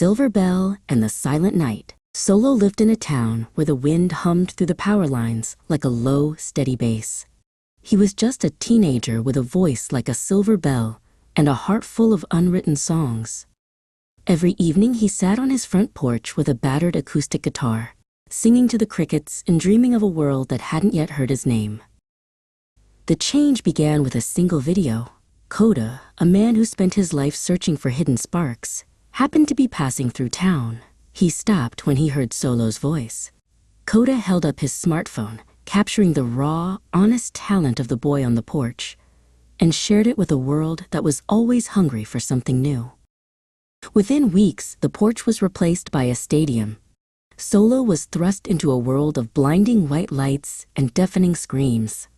Silver Bell and the Silent Night. Solo lived in a town where the wind hummed through the power lines like a low, steady bass. He was just a teenager with a voice like a silver bell and a heart full of unwritten songs. Every evening he sat on his front porch with a battered acoustic guitar, singing to the crickets and dreaming of a world that hadn't yet heard his name. The change began with a single video. Koda, a man who spent his life searching for hidden sparks, happened to be passing through town. He stopped when he heard Solo's voice. Koda held up his smartphone, capturing the raw, honest talent of the boy on the porch, and shared it with a world that was always hungry for something new. Within weeks, the porch was replaced by a stadium. Solo was thrust into a world of blinding white lights and deafening screams.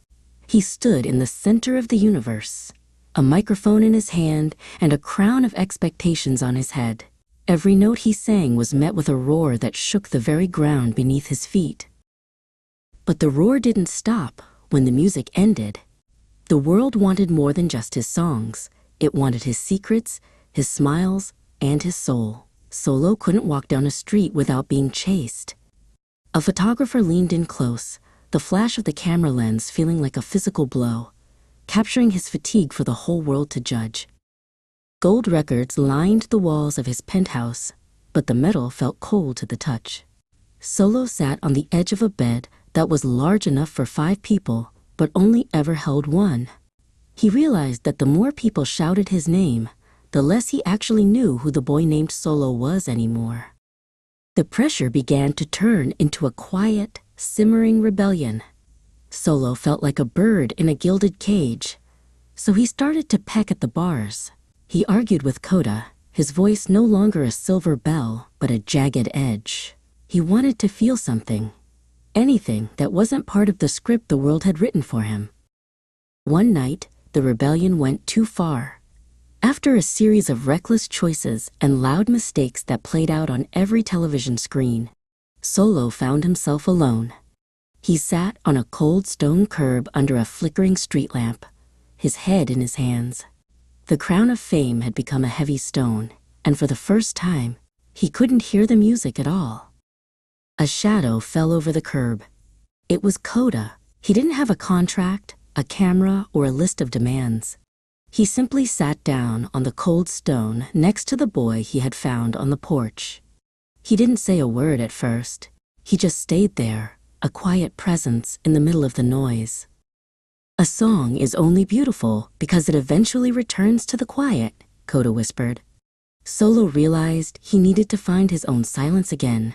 He stood in the center of the universe, a microphone in his hand and a crown of expectations on his head. Every note he sang was met with a roar that shook the very ground beneath his feet. But the roar didn't stop when the music ended. The world wanted more than just his songs. It wanted his secrets, his smiles, and his soul. Solo couldn't walk down a street without being chased. A photographer leaned in close, the flash of the camera lens feeling like a physical blow, capturing his fatigue for the whole world to judge. Gold records lined the walls of his penthouse, but the metal felt cold to the touch. Solo sat on the edge of a bed that was large enough for 5 people, but only ever held one. He realized that the more people shouted his name, the less he actually knew who the boy named Solo was anymore. The pressure began to turn into a quiet, simmering rebellion. Solo felt like a bird in a gilded cage, so he started to peck at the bars. He argued with Koda, his voice no longer a silver bell, but a jagged edge. He wanted to feel something, anything that wasn't part of the script the world had written for him. One night, the rebellion went too far. After a series of reckless choices and loud mistakes that played out on every television screen, Solo found himself alone. He sat on a cold stone curb under a flickering street lamp, his head in his hands. The crown of fame had become a heavy stone, and for the first time, he couldn't hear the music at all. A shadow fell over the curb. It was Koda. He didn't have a contract, a camera, or a list of demands. He simply sat down on the cold stone next to the boy he had found on the porch. He didn't say a word at first. He just stayed there, a quiet presence in the middle of the noise. "A song is only beautiful because it eventually returns to the quiet," Koda whispered. Solo realized he needed to find his own silence again.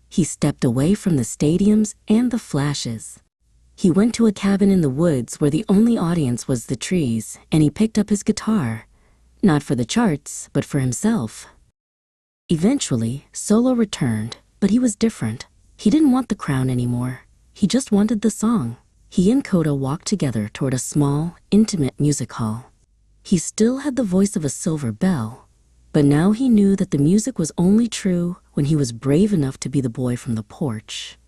He stepped away from the stadiums and the flashes. He went to a cabin in the woods where the only audience was the trees, and he picked up his guitar, not for the charts, but for himself. Eventually, Solo returned, but he was different. He didn't want the crown anymore. He just wanted the song. He and Koda walked together toward a small, intimate music hall. He still had the voice of a silver bell, but now he knew that the music was only true when he was brave enough to be the boy from the porch.